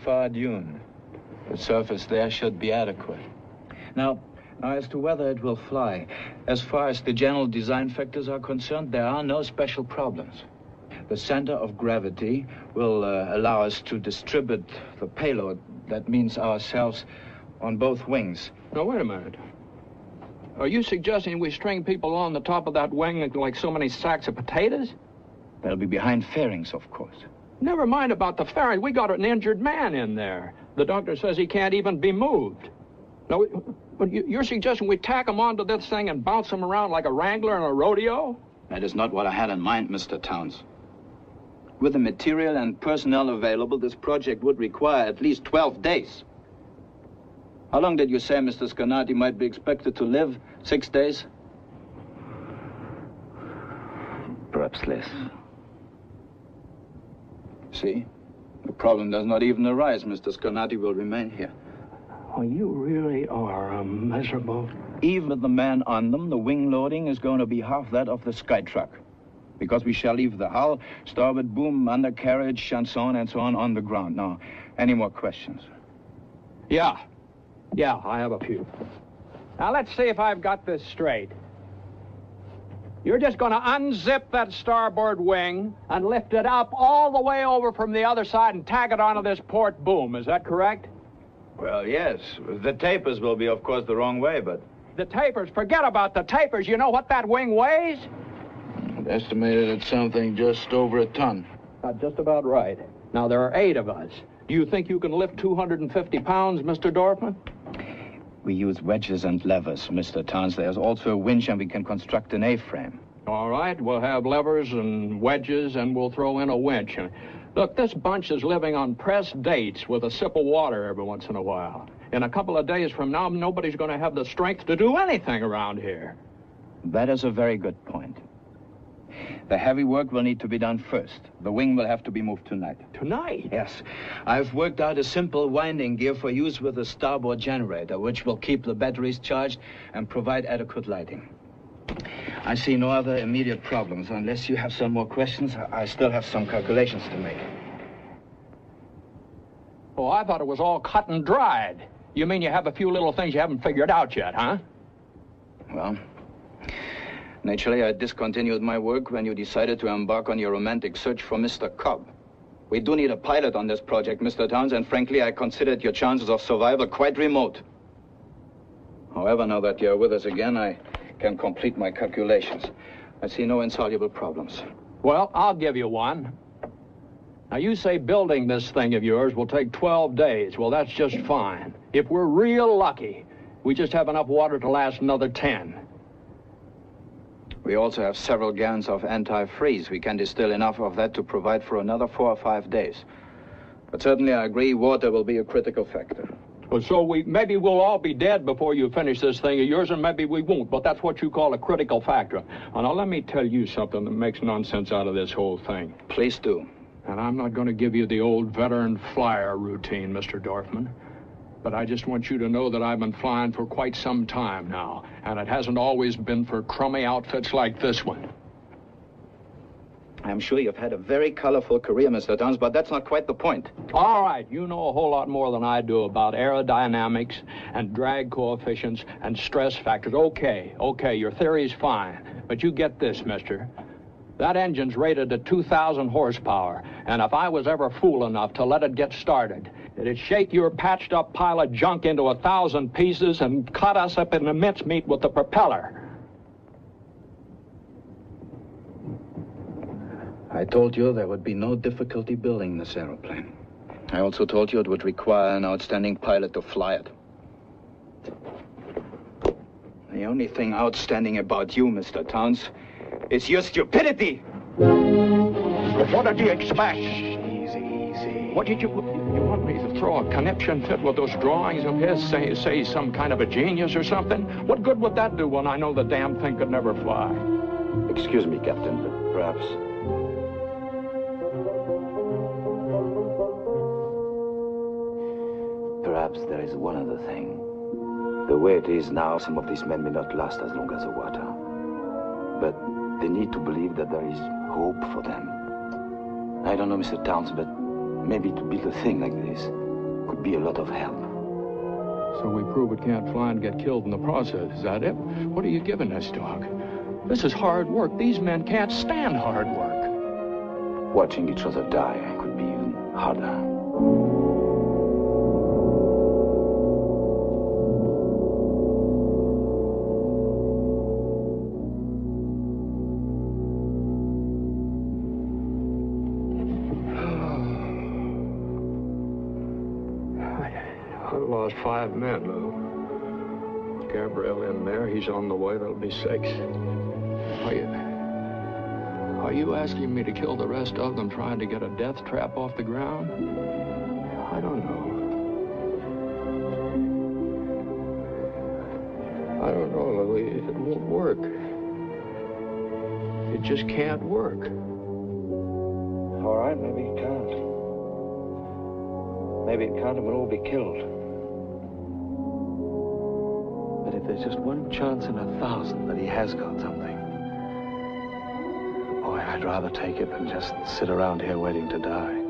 far dune. The surface there should be adequate. Now, as to whether it will fly, as far as the general design factors are concerned, there are no special problems. The center of gravity will allow us to distribute the payload, that means ourselves, on both wings. Now, wait a minute. Are you suggesting we string people on the top of that wing like so many sacks of potatoes? They'll be behind fairings, of course. Never mind about the fairing. We got an injured man in there. The doctor says he can't even be moved. Now, you're suggesting we tack him onto this thing and bounce him around like a wrangler in a rodeo? That is not what I had in mind, Mr. Towns. With the material and personnel available, this project would require at least 12 days. How long did you say Mr. Scarnati might be expected to live? 6 days? Perhaps less. See? The problem does not even arise. Mr. Scarnati will remain here. Oh, you really are miserable. Even with the man on them, the wing loading is going to be half that of the sky truck. Because we shall leave the hull, starboard boom, undercarriage, and so on the ground. Now, any more questions? Yeah, I have a few. Now, let's see if I've got this straight. You're just going to unzip that starboard wing and lift it up all the way over from the other side and tack it onto this port boom. Is that correct? Well, yes. The tapers will be, of course, the wrong way, but... The tapers? Forget about the tapers. You know what that wing weighs? Estimated at something just over a ton. Just about right. Now, there are 8 of us. Do you think you can lift 250 pounds, Mr. Dorfman? We use wedges and levers, Mr. Towns. There's also a winch, and we can construct an A-frame. All right, we'll have levers and wedges, and we'll throw in a winch. Look, this bunch is living on pressed dates with a sip of water every once in a while. In a couple of days from now, nobody's going to have the strength to do anything around here. That is a very good point. The heavy work will need to be done first. The wing will have to be moved tonight. Tonight? Yes. I've worked out a simple winding gear for use with the starboard generator, which will keep the batteries charged and provide adequate lighting. I see no other immediate problems. Unless you have some more questions, I still have some calculations to make. Oh, I thought it was all cut and dried. You mean you have a few little things you haven't figured out yet, huh? Well... naturally, I discontinued my work when you decided to embark on your romantic search for Mr. Cobb. We do need a pilot on this project, Mr. Towns, and frankly, I considered your chances of survival quite remote. However, now that you're with us again, I can complete my calculations. I see no insoluble problems. Well, I'll give you one. Now, you say building this thing of yours will take 12 days. Well, that's just fine. If we're real lucky, we just have enough water to last another 10. We also have several gallons of anti-freeze. We can distill enough of that to provide for another 4 or 5 days. But certainly I agree water will be a critical factor. Well, so maybe we'll all be dead before you finish this thing of yours, and maybe we won't, but that's what you call a critical factor. Now, let me tell you something that makes nonsense out of this whole thing. Please do. And I'm not going to give you the old veteran flyer routine, Mr. Dorfman. But I just want you to know that I've been flying for quite some time now, and it hasn't always been for crummy outfits like this one. I'm sure you've had a very colorful career, Mr. Towns, but that's not quite the point. All right, you know a whole lot more than I do about aerodynamics and drag coefficients and stress factors. Okay, your theory's fine, but you get this, mister. That engine's rated at 2,000 horsepower, and if I was ever fool enough to let it get started, it'd shake your patched-up pile of junk into 1,000 pieces and cut us up in the mincemeat with the propeller. I told you there would be no difficulty building this aeroplane. I also told you it would require an outstanding pilot to fly it. The only thing outstanding about you, Mr. Towns, is your stupidity! What did you expect? Easy. What did you want me to throw a conniption fit with those drawings of his? Say some kind of a genius or something? What good would that do when I know the damn thing could never fly? Excuse me, Captain, but perhaps... Perhaps there is one other thing. The way it is now, some of these men may not last as long as the water. But they need to believe that there is hope for them. I don't know, Mr. Towns, but maybe to build a thing like this, be a lot of help. So we prove it can't fly and get killed in the process, is that it? What are you giving this dog? This is hard work. These men can't stand hard work. Watching each other die could be even harder. I lost 5 men, Lou. Gabriel in there. He's on the way. There'll be 6. Are you asking me to kill the rest of them trying to get a death trap off the ground? I don't know. I don't know, Louis. It won't work. It just can't work. All right, maybe it can't. Maybe it can't and we'll all be killed. But if there's just one chance in 1,000 that he has got something, boy, I'd rather take it than just sit around here waiting to die.